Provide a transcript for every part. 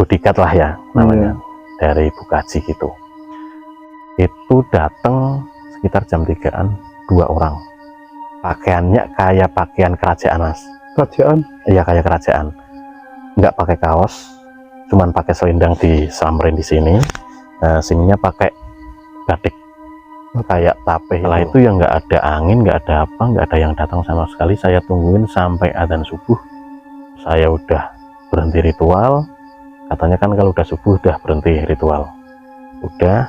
bodyguard lah ya namanya, dari Bukaji gitu. Itu datang sekitar jam 3-an 2 orang, pakaiannya kayak pakaian kerajaan mas. Kerajaan? Iya kayak kerajaan, nggak pakai kaos, cuman pakai selendang disamperin di sini, sininya pakai batik kayak tape. Setelah itu ya nggak ada angin, nggak ada apa, nggak ada yang datang sama sekali. Saya tungguin sampai adzan subuh, saya udah berhenti ritual. Katanya kan kalau udah subuh udah berhenti ritual. Udah,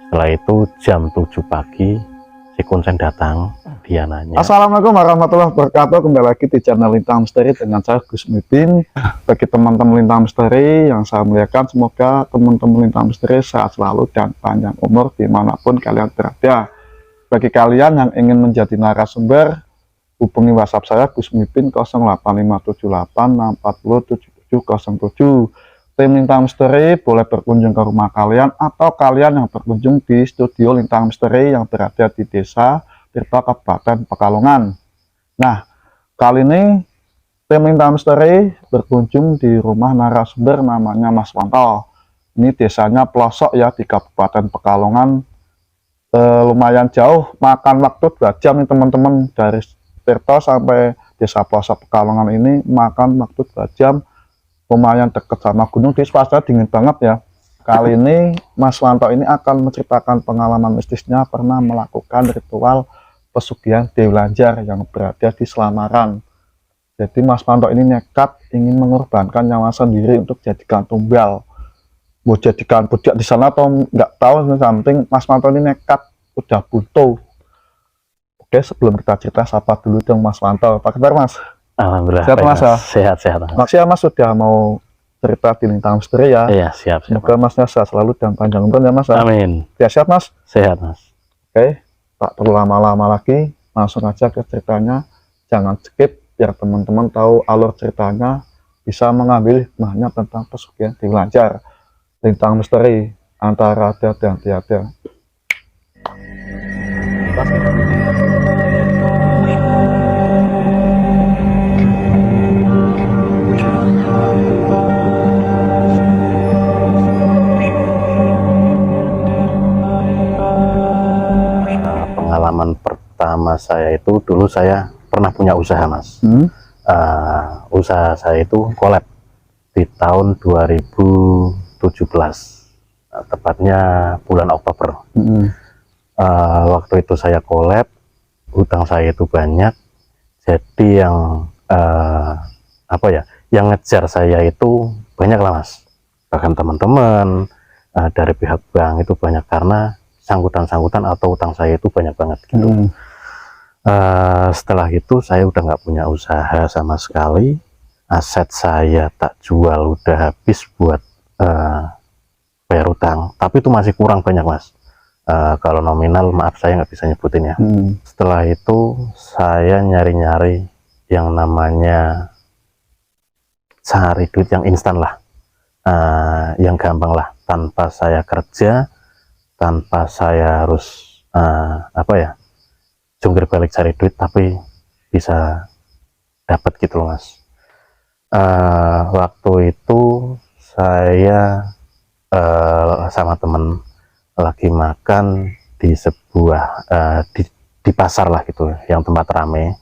setelah itu jam 7 pagi si Kunsen datang, dia nanya. Assalamualaikum warahmatullahi wabarakatuh. Kembali lagi di channel Lintang Misteri dengan saya Gus Mipin. Bagi teman-teman Lintang Misteri yang saya muliakan, semoga teman-teman Lintang Misteri sehat selalu dan panjang umur dimanapun kalian berada. Bagi kalian yang ingin menjadi narasumber, hubungi WhatsApp saya Gus Mipin 08578 6407707. Tim Lintang Misteri boleh berkunjung ke rumah kalian atau kalian yang berkunjung di studio Lintang Misteri yang berada di desa Tirta, Kabupaten Pekalongan. Nah, kali ini tim Lintang Misteri berkunjung di rumah narasumber namanya Mas Wanto. Ini desanya pelosok ya di Kabupaten Pekalongan, lumayan jauh, makan waktu 2 jam nih teman-teman. Dari Tirta sampai desa pelosok Pekalongan ini makan waktu 2 jam. Lumayan dekat sama gunung, di suasana dingin banget ya. Kali ini Mas Wanto ini akan menceritakan pengalaman mistisnya pernah melakukan ritual pesugihan Dewi Lanjar yang berada di Selamaran. Jadi Mas Wanto ini nekat ingin mengorbankan nyawa sendiri untuk jadikan tumbal. Mau jadikan budak di sana atau nggak tahu, something Mas Wanto ini nekat udah buntu. Oke, sebelum kita cerita, sapa dulu dong Mas Wanto. Apa kabar Mas? Alhamdulillah sehat baik, Mas ya? Sehat Makasih ya Mas sudah mau cerita di Lintang Misteri ya. Iya siap. Semoga Masnya sehat selalu dan panjang umur ya Mas. Amin. Ya, sehat Mas? Sehat Mas. Oke, tak perlu lama-lama lagi, langsung aja ke ceritanya. Jangan skip biar teman-teman tahu alur ceritanya, bisa mengambil hikmahnya tentang pesugihan Dewi Lanjar. Lintang Misteri, antara ada dan tiada. Pengalaman pertama saya itu dulu saya pernah punya usaha Mas. Usaha saya itu collab di tahun 2017, tepatnya bulan Oktober. Waktu itu saya collab, hutang saya itu banyak, jadi yang apa ya, yang ngejar saya itu banyak lah Mas. Bahkan teman-teman dari pihak bank itu banyak karena sangkutan-sangkutan atau utang saya itu banyak banget gitu. Setelah itu saya udah nggak punya usaha sama sekali, aset saya tak jual udah habis buat bayar utang, tapi itu masih kurang banyak Mas. Kalau nominal maaf saya nggak bisa nyebutin ya. Setelah itu saya nyari-nyari yang namanya cari duit yang instan lah, yang gampang lah, tanpa saya kerja, tanpa saya harus apa ya, jungkir balik cari duit, tapi bisa dapat gitu loh Mas. Waktu itu saya sama temen lagi makan di sebuah di pasar lah gitu, yang tempat rame.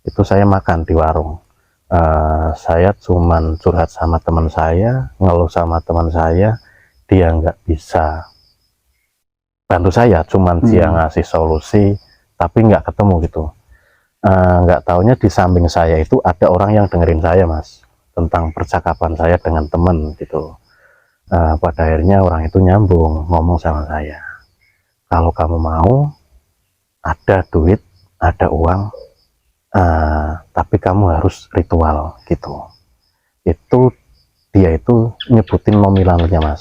Itu saya makan di warung. Saya cuman curhat sama teman saya, ngeluh sama teman saya, dia nggak bisa bantu saya, cuman dia ngasih solusi tapi nggak ketemu gitu. Nggak taunya di samping saya itu ada orang yang dengerin saya Mas, tentang percakapan saya dengan temen gitu. Pada akhirnya orang itu nyambung ngomong sama saya, kalau kamu mau ada duit, ada uang, tapi kamu harus ritual gitu. Itu dia itu nyebutin nominalnya Mas,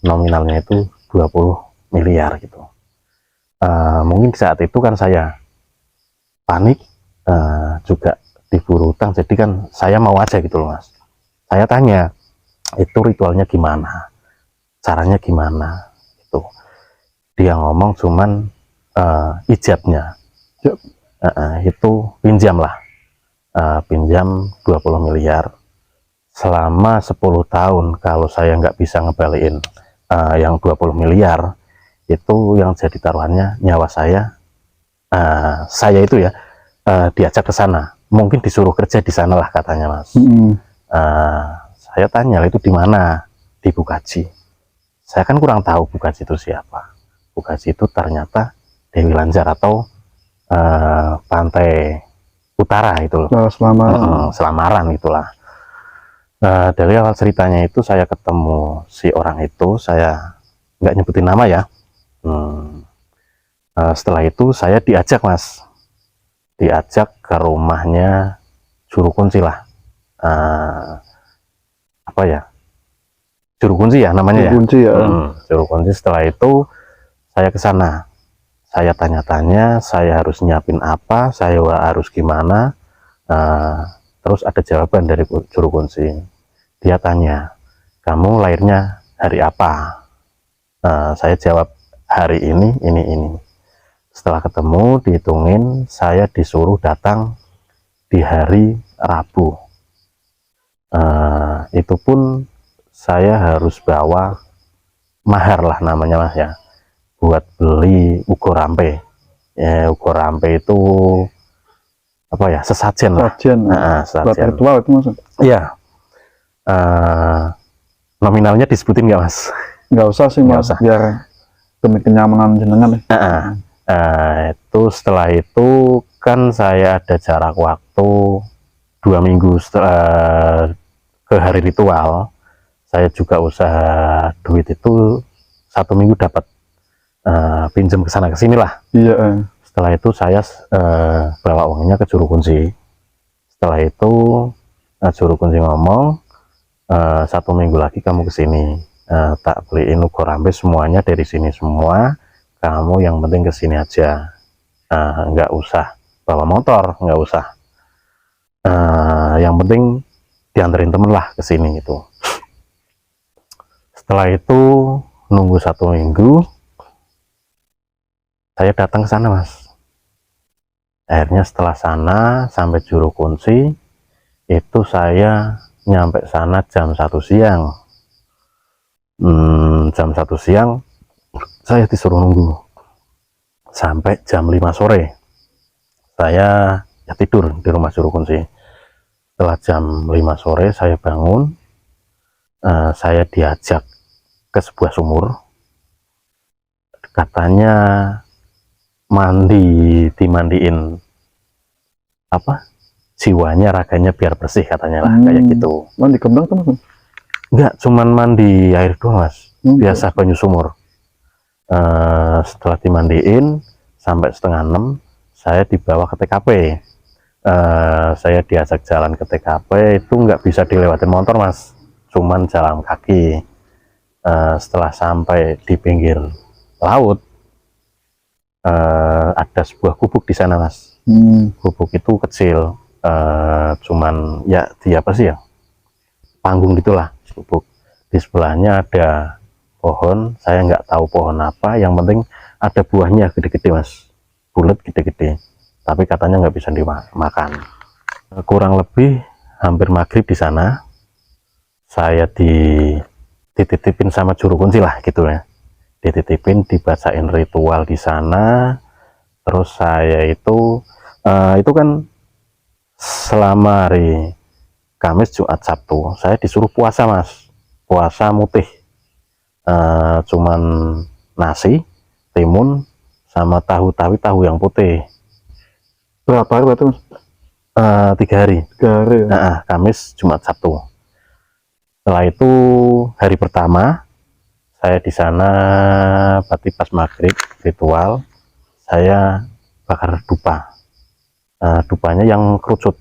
nominalnya itu 20 miliar gitu. Mungkin saat itu kan saya panik, juga diburu utang, jadi kan saya mau aja gitu loh Mas. Saya tanya, itu ritualnya gimana, caranya gimana gitu. Dia ngomong cuman ijabnya itu pinjam lah, pinjam 20 miliar, selama 10 tahun kalau saya nggak bisa ngebalikin yang 20 miliar, itu yang jadi taruhannya nyawa saya. Saya itu ya diajak ke sana, mungkin disuruh kerja di sana lah katanya Mas. Saya tanya, itu di mana? Di Bukaji. Saya kan kurang tahu Bukaji itu siapa. Bukaji itu ternyata Dewi Lanjar atau pantai utara itu loh. Selamaran itulah. Dari awal ceritanya itu saya ketemu si orang itu, saya nggak nyebutin nama ya. Setelah itu saya diajak Mas, diajak ke rumahnya Juru Kunci lah. Apa ya, Juru Kunci ya namanya ya. Juru Kunci. Setelah itu saya ke sana, saya tanya-tanya, saya harus nyiapin apa, saya harus gimana. Terus ada jawaban dari Juru Kunci. Dia tanya, kamu lahirnya hari apa? Saya jawab hari ini. Setelah ketemu, dihitungin, saya disuruh datang di hari Rabu. Itu pun saya harus bawa mahar lah namanya Mas ya, buat beli ugo rampe. Ugo rampe itu apa ya, sesajen lah. Sesajen. Ritual itu Mas. Iya. Nominalnya disebutin nggak Mas? Nggak usah sih Mas, biar demi kenyamanan jenengan. Itu setelah itu kan saya ada jarak waktu 2 minggu setelah ke hari ritual. Saya juga usaha duit itu 1 minggu dapat, pinjam ke sana ke sini lah. Iya. Setelah itu saya bawa uangnya ke Juru Kunci. Setelah itu Juru Kunci ngomong, 1 minggu lagi kamu ke sini, tak beliin ugo rampe semuanya dari sini semua, kamu yang penting ke sini aja, nggak usah bawa motor, nggak usah, yang penting dianterin temen lah ke sini itu. Setelah itu nunggu 1 minggu, saya datang ke sana Mas. Akhirnya setelah sana sampai Juru Kunci itu saya nyampe sana jam 1 siang. Jam 1 siang saya disuruh nunggu sampai jam 5 sore. Saya ya tidur di rumah Juru Kunci. Setelah jam 5 sore saya bangun, saya diajak ke sebuah sumur, katanya dimandiin apa, jiwanya raganya biar bersih katanya lah, kayak gitu. Mandi kembang teman? Enggak, cuman mandi air doang Mas, biasa banyu sumur. Setelah dimandiin sampai setengah 6 saya dibawa ke TKP. Saya diajak jalan ke TKP, itu nggak bisa dilewatin motor Mas, cuman jalan kaki. Setelah sampai di pinggir laut, ada sebuah gubuk di sana Mas. Gubuk itu kecil, cuman ya di apa sih ya, panggung gitulah gubuk. Di sebelahnya ada pohon, saya nggak tahu pohon apa, yang penting ada buahnya gede-gede Mas, bulat gede-gede, tapi katanya nggak bisa dimakan. Kurang lebih hampir maghrib di sana, saya dititipin sama Juru Kunci lah gitu ya, dititipin, dibacain ritual di sana. Terus saya itu kan selama hari Kamis, Jumat, Sabtu saya disuruh puasa Mas, puasa mutih, cuman nasi, timun, sama tahu yang putih. Berapa hari berarti Mas? 3 hari. 3 hari ya? Kamis, Jumat, Sabtu. Setelah itu hari pertama saya di sana, berarti pas maghrib ritual, saya bakar dupa. Dupanya yang kerucut,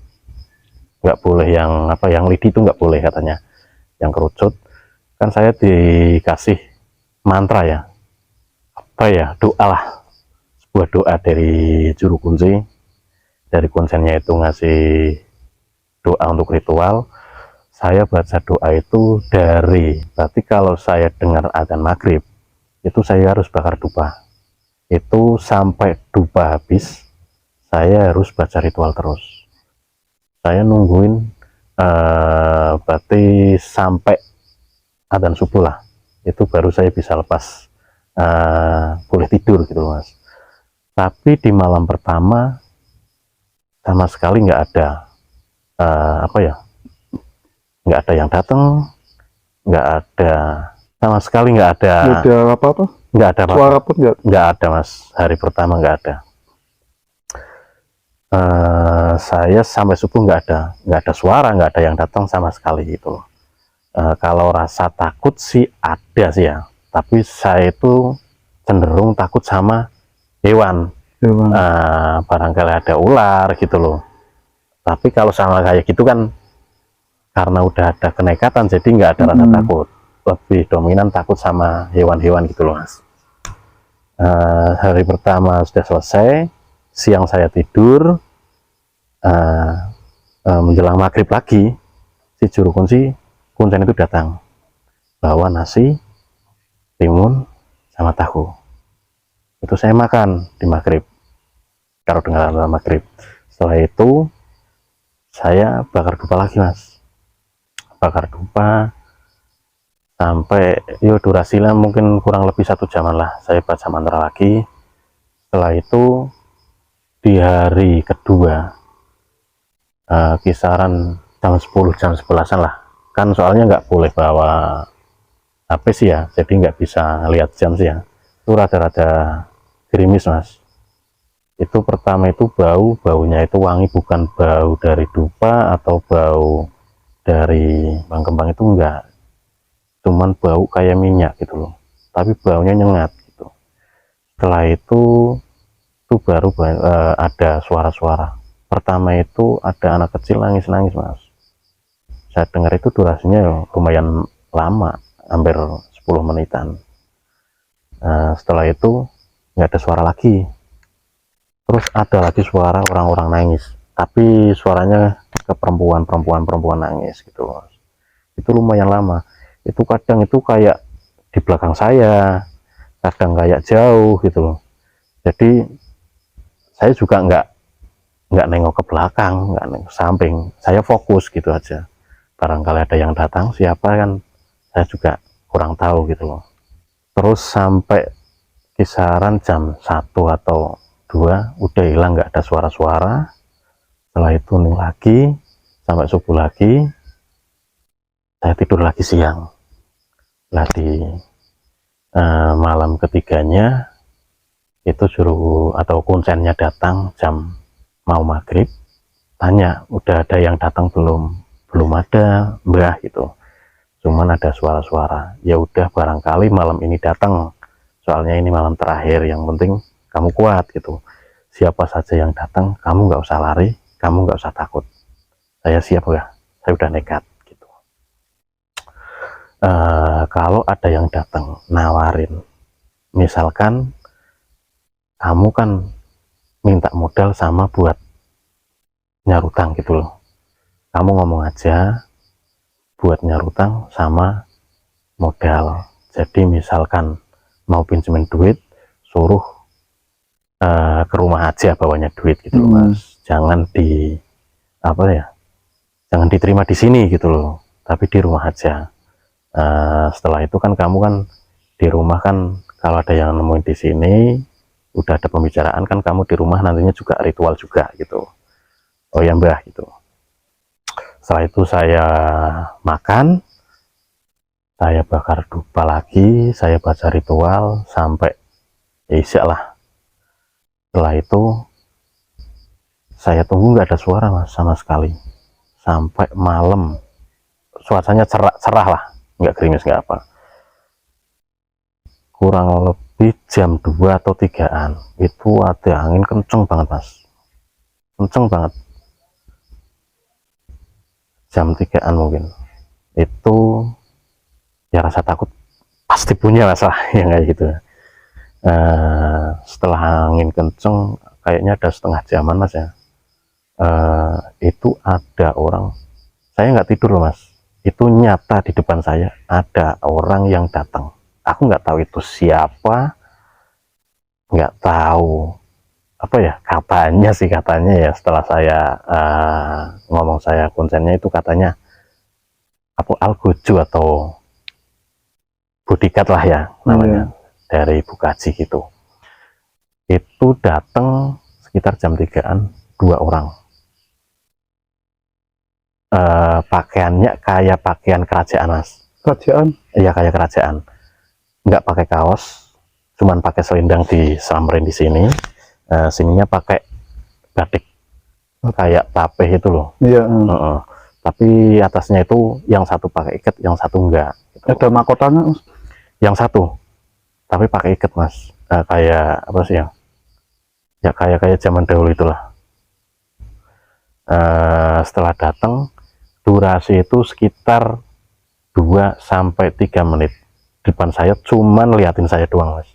nggak boleh yang apa, yang lidi itu nggak boleh katanya, yang kerucut. Kan saya dikasih mantra ya, apa ya, doa lah, sebuah doa dari Juru Kunci, dari konsennya itu ngasih doa untuk ritual. Saya baca doa itu dari, berarti kalau saya dengar adzan maghrib itu saya harus bakar dupa, itu sampai dupa habis saya harus baca ritual terus. Saya nungguin berarti sampai adzan subuh lah, itu baru saya bisa lepas boleh tidur gitu loh Mas. Tapi di malam pertama sama sekali nggak ada apa ya, nggak ada yang datang, nggak ada sama sekali, nggak ada Nggak ada apa-apa, nggak ada apa-apa. suara pun Nggak ada Mas, hari pertama nggak ada. Saya sampai subuh nggak ada suara, nggak ada yang datang sama sekali gitu loh. Kalau rasa takut sih ada sih ya, tapi saya itu cenderung takut sama hewan. hewan. Barangkali ada ular gitu loh. Tapi kalau sama kayak gitu kan karena udah ada kenekatan, jadi nggak ada rasa takut, lebih dominan takut sama hewan-hewan gitu loh Mas. Hari pertama sudah selesai, siang saya tidur, menjelang maghrib lagi si juru kunci kuncen itu datang bawa nasi, timun, sama tahu. Itu saya makan di maghrib, kalau dengar maghrib. Setelah itu saya bakar dupa lagi Mas, bakar dupa sampai durasinya mungkin kurang lebih 1 jaman lah, saya baca mantra lagi. Setelah itu di hari kedua kisaran jam 10 jam 11-an lah, kan soalnya nggak boleh bawa HP sih ya, jadi nggak bisa lihat jam sih ya. Itu rada-rada gerimis Mas. Itu pertama itu baunya itu wangi, bukan bau dari dupa atau bau dari kembang itu enggak, cuman bau kayak minyak gitu loh, tapi baunya nyengat gitu. Setelah itu baru ada suara-suara. Pertama itu ada anak kecil nangis-nangis Mas, saya dengar itu durasinya lumayan lama, hampir 10 menitan. Setelah itu nggak ada suara lagi, terus ada lagi suara orang-orang nangis, tapi suaranya ke perempuan nangis gitu Mas. Itu lumayan lama, itu kadang itu kayak di belakang saya, kadang kayak jauh gitu loh. Jadi saya juga nggak nengok ke belakang, nggak nengok ke samping, saya fokus gitu aja. Barangkali ada yang datang siapa kan saya juga kurang tahu gitu loh. Terus sampai kisaran jam 1 atau 2 udah hilang, nggak ada suara-suara. Setelah itu nih lagi sampai subuh lagi, saya tidur lagi siang. Nah di malam ketiganya itu juru atau kuncennya datang jam mau maghrib, tanya udah ada yang datang belum. Belum ada Mbah gitu, cuman ada suara-suara. Ya udah barangkali malam ini datang, soalnya ini malam terakhir, yang penting kamu kuat gitu. Siapa saja yang datang kamu nggak usah lari, kamu nggak usah takut, saya siap ya, saya udah nekat gitu. Kalau ada yang datang nawarin, misalkan kamu kan minta modal sama buat nyarutang gitu loh, kamu ngomong aja buat nyarutang sama modal. Jadi misalkan mau pinjemin duit, suruh ke rumah aja bawanya duit gitu loh Mas. Jangan di apa ya, jangan diterima di sini gitu loh, tapi di rumah aja. Setelah itu kan kamu kan di rumah kan, kalau ada yang nemuin di sini udah ada pembicaraan kan, kamu di rumah nantinya juga ritual juga gitu. Oh ya Mbah gitu. Setelah itu saya makan, saya bakar dupa lagi, saya baca ritual sampai isya lah. Setelah itu saya tunggu nggak ada suara Mas sama sekali, sampai malam. Suasananya cerah lah, nggak gerimis nggak apa. Kurang lebih jam 2 atau 3-an itu ada angin kenceng banget Mas, kenceng banget. Jam 3-an mungkin itu, ya rasa takut pasti punya masalah yang kayak gitu. Setelah angin kenceng kayaknya ada setengah jaman Mas ya, itu ada orang, saya nggak tidur loh Mas, itu nyata di depan saya ada orang yang datang. Aku nggak tahu itu siapa, nggak tahu apa ya, katanya ya, setelah saya ngomong saya konsennya itu katanya apa algojo atau bodyguard lah ya namanya, dari Bukaji gitu. Itu datang sekitar jam 3-an 2 orang, pakaiannya kayak pakaian kerajaan mas. Kerajaan? Iya kayak kerajaan, nggak pakai kaos, cuman pakai selendang disamperin di sini, sininya pakai batik kayak tapeh itu loh. Iya. Tapi atasnya itu yang satu pakai ikat, yang satu enggak gitu. Ada mahkotanya mas? Yang satu tapi pakai ikat mas, kayak apa sih ya kayak zaman dahulu itulah. Setelah datang, durasi itu sekitar 2-3 menit. Depan saya cuman liatin saya doang mas.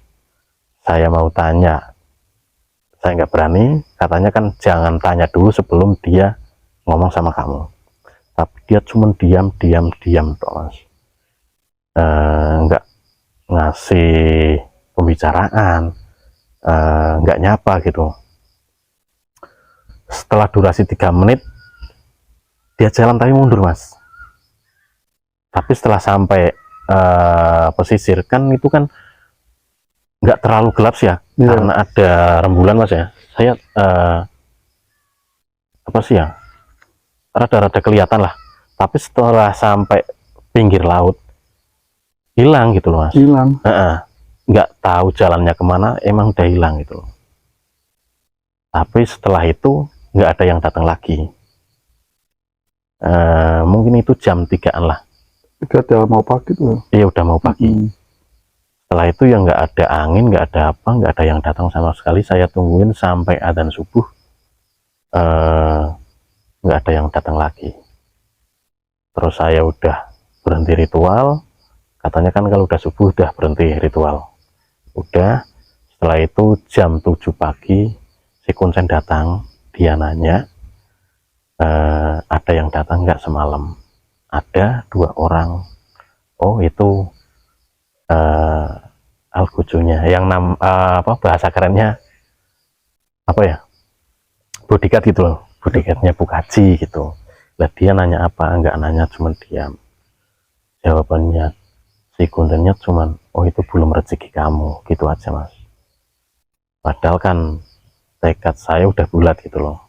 Saya mau tanya, saya nggak berani, katanya kan jangan tanya dulu sebelum dia ngomong sama kamu. Tapi dia cuman diam toh mas, nggak ngasih pembicaraan, nggak nyapa gitu. Setelah durasi 3 menit dia jalan tapi mundur mas. Tapi setelah sampai pesisir kan itu kan nggak terlalu gelap sih ya, karena ada rembulan mas ya. Saya apa sih ya, rada-rada kelihatan lah. Tapi setelah sampai pinggir laut hilang gitu loh mas. Hilang. Nggak tahu jalannya kemana, emang udah hilang gitu loh. Tapi setelah itu nggak ada yang datang lagi. Mungkin itu jam 3-an lah. Udah mau pagi tuh. Iya udah mau pagi. Setelah itu ya nggak ada angin, nggak ada apa, nggak ada yang datang sama sekali. Saya tungguin sampai adzan subuh, nggak ada yang datang lagi. Terus saya udah berhenti ritual, katanya kan kalau udah subuh udah berhenti ritual. Udah, setelah itu jam 7 pagi si konsen datang, dia nanya, ada yang datang nggak semalam? Ada 2 orang. Oh itu algojonya, yang apa bahasa kerennya apa ya, bodyguard gitu loh, bodyguardnya Bukaji gitu. Lah dia nanya apa? Enggak nanya, cuman diam. Jawabannya si kontennya cuman, oh itu belum rezeki kamu, gitu aja mas. Padahal kan tekad saya udah bulat gitu loh.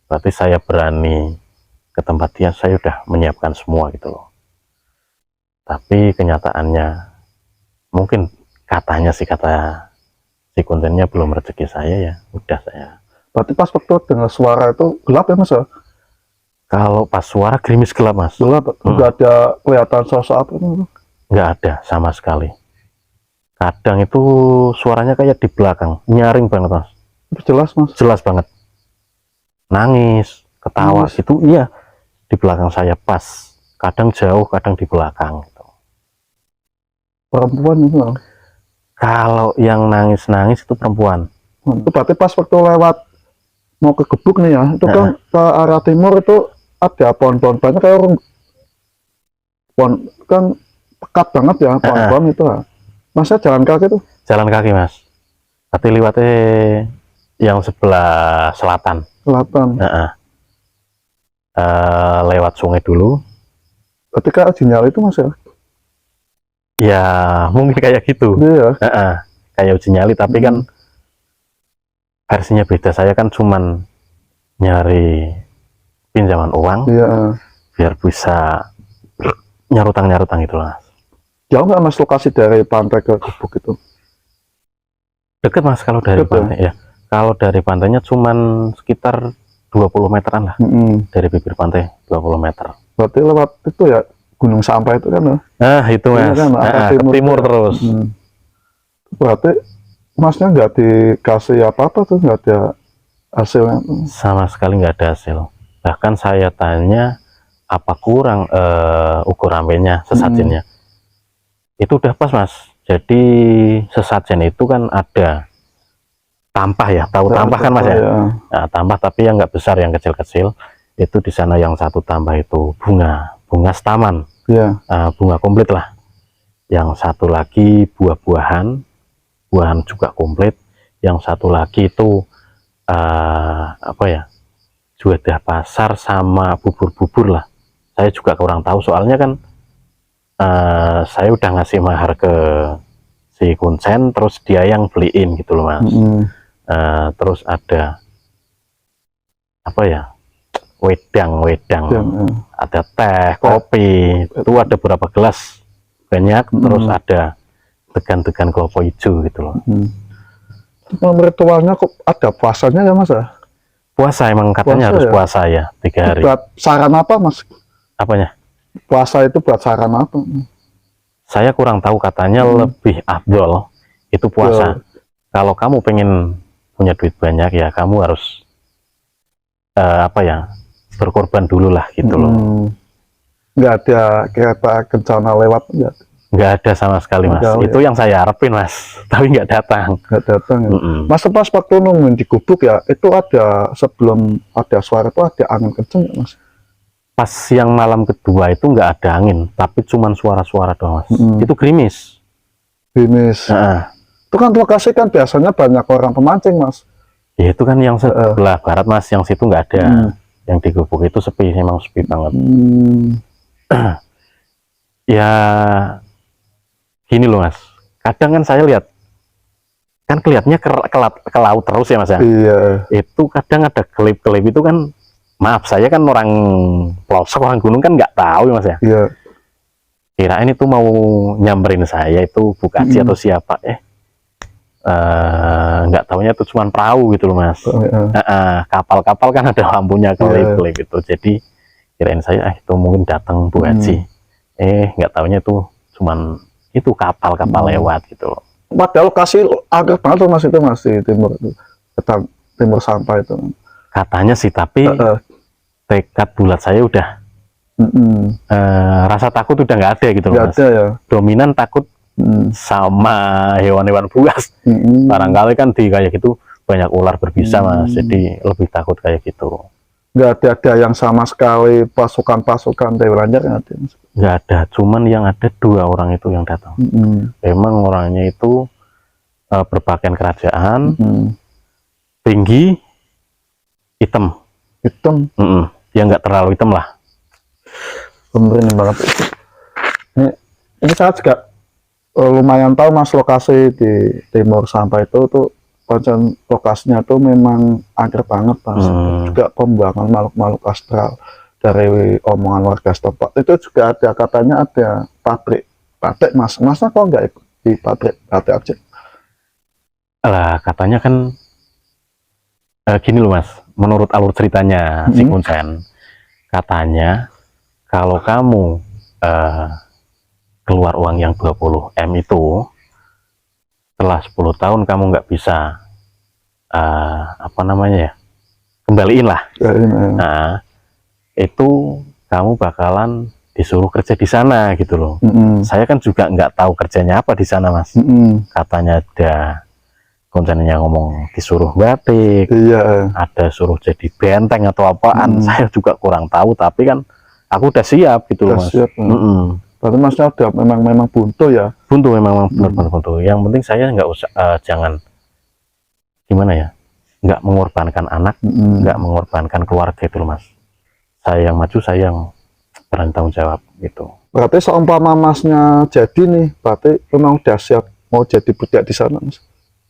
Berarti saya berani ke tempat dia, saya udah menyiapkan semua gitu loh. Tapi kenyataannya mungkin katanya sih, kata si kontennya belum rezeki saya, ya udah saya. Berarti pas waktu dengar suara itu gelap ya mas ya? Kalau pas suara gerimis gelap mas. Gelap, nggak ada kelihatan sosok apa itu? Nggak ada sama sekali. Kadang itu suaranya kayak di belakang, nyaring banget mas. Jelas mas? Jelas banget. Nangis, ketawa gitu, iya di belakang saya pas. Kadang jauh, kadang di belakang gitu. Perempuan itu? Kalau yang nangis-nangis itu perempuan. Itu berarti pas waktu lewat mau ke Gebuk nih ya, itu kan ke arah timur itu ada pohon-pohon banyak, kayak orang pohon kan pekat banget ya pohon-pohon itu. Masa jalan kaki tuh? Jalan kaki mas. Tapi lewatnya yang sebelah selatan. Selatan. Lewat sungai dulu. Ketika sinyal itu mas ya? Ya mungkin kayak gitu. Iya. Kayak uji nyali, tapi kan versinya beda. Saya kan cuman nyari pinjaman uang, biar bisa nyarutang gitu lah. Jauh nggak mas lokasi dari pantai ke Gebuk itu? Deket mas kalau dari pantai ya. Kalau dari pantainya cuman sekitar 20 meteran lah. Dari bibir pantai 20 meter. Berarti lewat itu ya Gunung Sampah itu kan? Itu mas, kan, ke timur terus. Berarti masnya nggak dikasih apa-apa tuh, nggak ada hasilnya? Sama sekali nggak ada hasil. Bahkan saya tanya apa kurang ukur rambenya, sesajennya. Itu udah pas mas. Jadi sesajen itu kan ada tampah ya, tahu tampah kan mas ya? Nah, tampah tapi yang nggak besar, yang kecil-kecil. Itu di sana yang satu tambah itu bunga setaman, bunga komplit lah. Yang satu lagi buah-buahan juga komplit. yang satu lagi itu apa ya, juadah pasar sama bubur-bubur lah. Saya juga kurang tahu soalnya kan saya udah ngasih mahar ke si Kuncen, terus dia yang beliin gitu loh mas. Terus ada apa ya, wedang, ada teh, kopi, itu ada beberapa gelas banyak, terus ada degan-degan kelapa hijau gitu loh. Ritualnya kok ada puasanya ya mas? Puasa, emang katanya Puasa harus ya? puasa ya 3 hari. Buat saran apa mas? Apanya? Puasa itu buat saran apa? Saya kurang tahu, katanya lebih afdol itu puasa. Kalau kamu pengen punya duit banyak ya kamu harus apa ya, berkorban dulu lah gitu loh. Nggak ada kereta kencana lewat? Nggak ada sama sekali mas. Itu yang saya harapin mas, tapi nggak datang. Nggak datang ya. Mas pas waktu nungguin di gubuk ya, itu ada sebelum ada suara itu ada angin kenceng ya mas? Pas yang malam kedua itu nggak ada angin, tapi cuman suara-suara doang mas. Itu gerimis. Itu kan lokasi kan biasanya banyak orang pemancing mas. Ya itu kan yang sebelah barat mas, yang situ nggak ada. Yang di gubuk itu sepi, memang sepi banget. Ya gini loh mas, kadang kan saya lihat kan kelihatannya ke laut terus ya mas ya. Iya. Itu kadang ada kelip-kelip itu kan, maaf saya kan orang pelosok, orang gunung kan nggak tahu ya mas ya. Iya. Kirain itu mau nyamperin saya, itu Bukaji atau siapa, nggak taunya itu cuma perahu gitu loh mas. Kapal-kapal kan ada lampunya kelip-kelip itu, jadi kirain saya itu mungkin datang Bukaji. Nggak taunya itu cuman itu kapal-kapal lewat gitu loh. Padahal lokasi agak banget tuh mas, itu masih timur itu, timur sampah itu katanya sih, tapi tekad bulat saya udah rasa takut udah nggak ada gitu loh mas. Ada, ya. Dominan takut sama hewan-hewan buas. Barangkali kan di kayak gitu banyak ular berbisa mas, jadi lebih takut kayak gitu. Nggak ada yang sama sekali pasukan Dewi Lanjar, nggak ada, cuman yang ada 2 orang itu yang datang. Memang orangnya itu berpakaian kerajaan, tinggi, hitam, ya nggak terlalu hitam lah. Bener banget. Ini saya juga lumayan tahu mas, lokasi di timur sampah itu tuh konsen lokasinya tuh memang angker banget mas. Juga pembuangan makhluk-makhluk astral dari omongan warga setempat. Itu juga ada, katanya ada pabrik batik mas. Masnya kok nggak ikut di pabrik batik aja? Lah katanya kan gini loh mas, menurut alur ceritanya si Kuncen, katanya kalau kamu keluar uang yang 20 M itu, setelah 10 tahun kamu nggak bisa apa namanya ya, kembaliin lah. Nah itu kamu bakalan disuruh kerja di sana gitu loh. Saya kan juga nggak tahu kerjanya apa di sana mas. Katanya ada kontennya ngomong disuruh batik, ada suruh jadi benteng atau apaan. Saya juga kurang tahu, tapi kan aku udah siap gitu loh mas. Berarti masnya udah memang buntu ya? Buntu, memang benar-benar buntu. Yang penting saya nggak usah jangan gimana ya, nggak mengorbankan anak, nggak mengorbankan keluarga itu loh mas. Saya yang maju, saya yang berani tanggung jawab gitu. Berarti seumpama masnya jadi nih, berarti memang udah siap mau jadi budak di sana mas?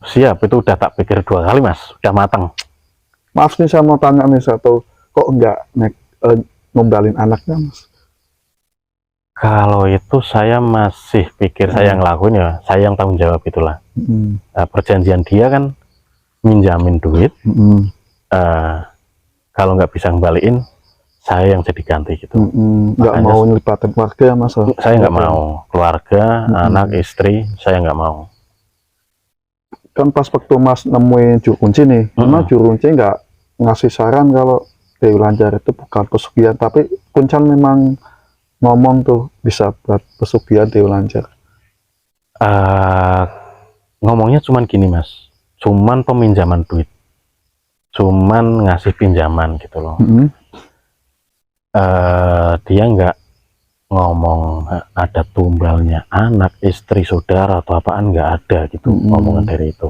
Siap, itu udah tak pikir 2 kali mas, udah matang. Maaf nih saya mau tanya nih satu, kok nggak ngombalin anaknya mas? Kalau itu saya masih pikir saya yang ngelakuin ya, saya yang tanggung jawab itulah. Perjanjian dia kan minjamin duit, kalau nggak bisa ngembaliin, saya yang jadi ganti gitu. Nggak mau nyelibatin keluarga ya mas? Saya nggak mau, keluarga, anak, istri, saya nggak mau. Kan pas waktu mas nemuin juru kunci nih, memang juru kunci nggak ngasih saran kalau Dewi Lanjar itu bukan pesugihan, tapi Kuncen memang ngomong tuh bisa buat pesugihan Dewi Lanjar. Ngomongnya cuman gini mas, cuman peminjaman duit, cuman ngasih pinjaman gitu loh. Dia nggak ngomong ada tumbalnya anak, istri, saudara atau apaan, nggak ada gitu omongan dari itu.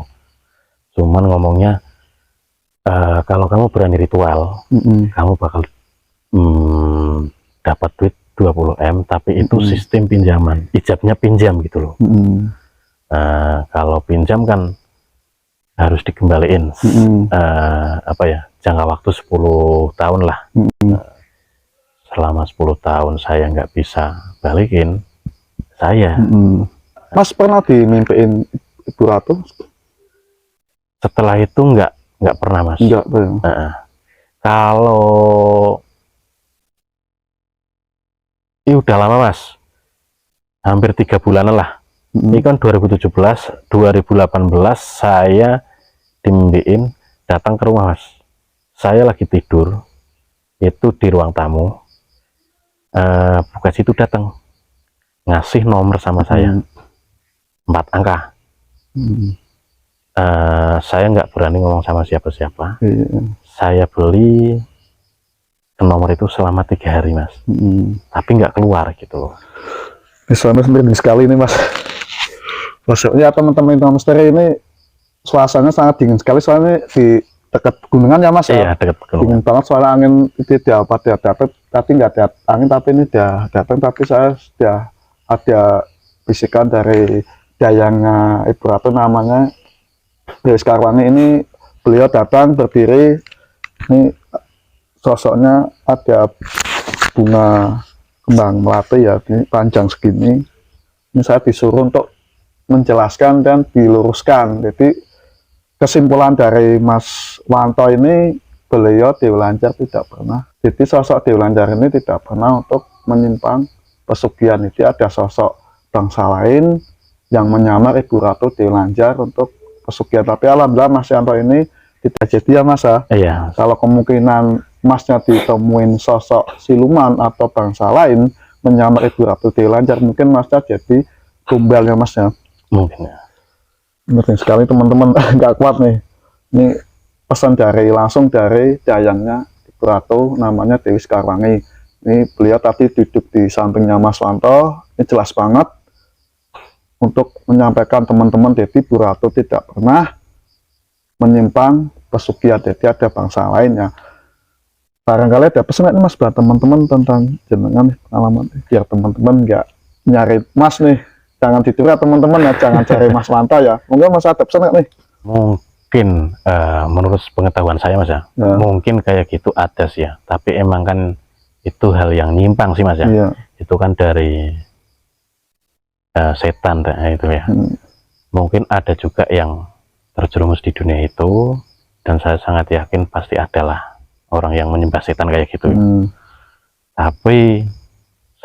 Cuman ngomongnya kalau kamu berani ritual, kamu bakal dapat duit 20 M, tapi itu sistem pinjaman, ijabnya pinjam gitu loh. Kalau pinjam kan harus dikembaliin apa ya, jangka waktu 10 tahun lah. Selama 10 tahun saya nggak bisa balikin, saya Mas pernah dimimpiin Ibu Ratu? setelah itu nggak pernah, Mas. Enggak, Kalau ini udah lama, Mas, hampir 3 bulanan lah. Ini kan 2017, 2018 saya dimimpiin datang ke rumah, Mas. Saya lagi tidur itu di ruang tamu, buka situ datang ngasih nomor sama saya, 4 angka. Saya nggak berani ngomong sama siapa-siapa. Saya beli ke nomor itu selama 3 hari, Mas. Tapi nggak keluar gitu loh. Suasana sendiri sekali ini, Mas. Maksudnya teman-teman Lintang Misteri ini suasananya sangat dingin sekali, soalnya di dekat gunungan ya, Mas. Iya, dekat gunungan. Dingin banget, soalnya angin itu dapat, tapi nggak ada angin, tapi ini dia datang, tapi saya sudah ada bisikan dari dayangnya Ibu Ratu, namanya Dewi Sekarwangi. Ini beliau datang berdiri, ini sosoknya ada bunga kembang melati ya, ini panjang segini. Ini saya disuruh untuk menjelaskan dan diluruskan. Jadi kesimpulan dari Mas Wanto ini, beliau Dewi Lanjar tidak pernah. Jadi sosok Dewi Lanjar ini tidak pernah untuk menyimpang pesugihan. Itu ada sosok bangsa lain yang menyamar Ibu Ratu Dewi Lanjar untuk pesugihan. Tapi alhamdulillah Mas Yanto ini tidak jadi ya, Mas ya. Iya. Kalau kemungkinan Masnya ditemuin sosok siluman atau bangsa lain menyamar Ibu Ratu Dewi Lanjar, mungkin Masnya jadi tumbalnya, Masnya. Mungkin ya. Penting sekali teman-teman. Nggak kuat nih. Ini pesan langsung dari dayangnya Ibu Ratu, namanya Dewi Sekarwangi. Ini beliau tadi duduk di sampingnya Mas Wanto. Ini jelas banget untuk menyampaikan teman-teman, jadi Ibu Ratu tidak pernah menyimpang pesugihan. Jadi ada bangsa lainnya. Barangkali ada pesan nih, Mas, buat teman-teman tentang jenengan pengalaman, biar teman-teman nggak nyari Mas nih. Jangan tidur ya teman-teman ya, jangan cari Mas Wanto ya. Mungkin Mas ada pesan nih? Mungkin menurut pengetahuan saya, Mas ya, mungkin kayak gitu ada sih ya. Tapi emang kan itu hal yang nyimpang sih, Mas ya. Itu kan dari setan itu ya. Mungkin ada juga yang terjerumus di dunia itu, dan saya sangat yakin pasti adalah orang yang menyembah setan kayak gitu. Tapi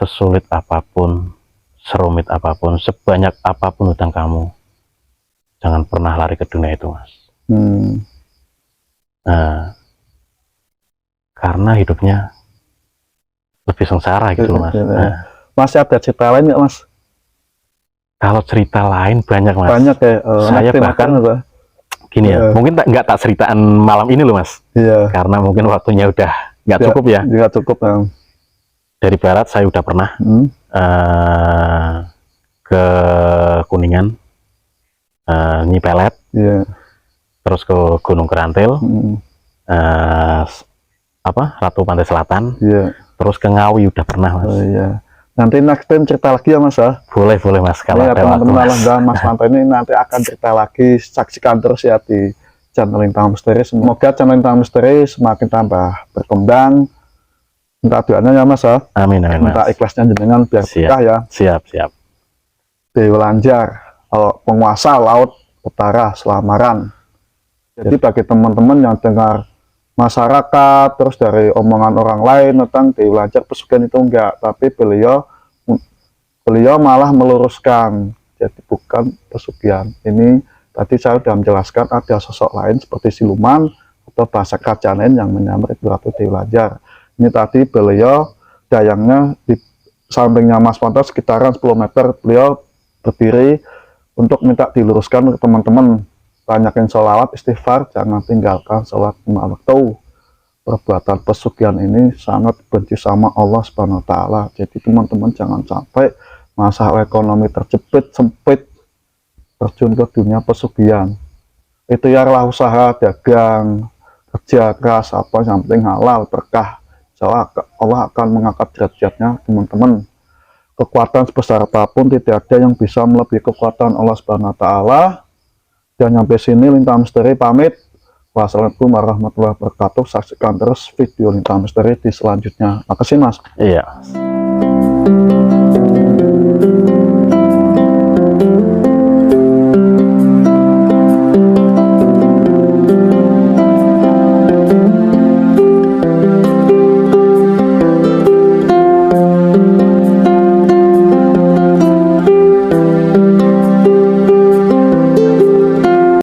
sesulit apapun, serumit apapun, sebanyak apapun hutang kamu, jangan pernah lari ke dunia itu, Mas. Karena hidupnya lebih sengsara gitu loh, Mas. Masih ada cerita lain nggak, Mas? Kalau cerita lain banyak, Mas. Banyak ya. Saya bahkan gini ya, mungkin nggak tak ceritaan malam ini loh, Mas. Karena mungkin waktunya udah nggak cukup ya. Nggak cukup. Dari barat saya udah pernah ke Kuningan, Nyi Pelet, terus ke Gunung Kerantil, Ratu Pantai Selatan, terus ke Ngawi udah pernah, Mas. Nanti next time cerita lagi ya, Mas ya. Boleh Mas, kalau ada waktu, Mas Wanto ini nanti akan cerita lagi, saksikan terus ya di channel Lintang Misteri. Semoga channel Lintang Misteri semakin tambah berkembang. Minta doanya ya, Mas ya. Amin, minta Mas. ikhlasnya jenengan biar berkah ya. Siap. Dewi Lanjar, penguasa laut utara Selamaran. Jadi bagi teman-teman yang dengar masyarakat terus dari omongan orang lain tentang Dewi Lanjar pesugihan itu enggak, tapi beliau malah meluruskan, jadi bukan pesugihan. Ini tadi saya sudah menjelaskan ada sosok lain seperti siluman atau bahasa kerajaan lain yang menyamar Ibu Ratu Dewi Lanjar. Ini tadi beliau dayangnya di sampingnya Mas Wanto sekitaran 10 meter, beliau berdiri untuk minta diluruskan ke teman-teman. Banyakin sholawat, istighfar, jangan tinggalkan sholat 5 waktu. Perbuatan pesugihan ini sangat benci sama Allah Subhanahu wa Ta'ala. Jadi teman-teman jangan sampai masalah ekonomi terjepit, sempit, terjun ke dunia pesugihan. ikhtiarlah usaha, dagang, kerja keras, apa yang penting halal, berkah. Allah akan mengangkat derajatnya teman-teman. Kekuatan sebesar apapun tidak ada yang bisa melebihi kekuatan Allah Subhanahu wa taala. Dan sampai sini Lintang Misteri pamit. Wassalamualaikum warahmatullahi wabarakatuh. Saksikan terus video Lintang Misteri di selanjutnya. Makasih Mas. Iya.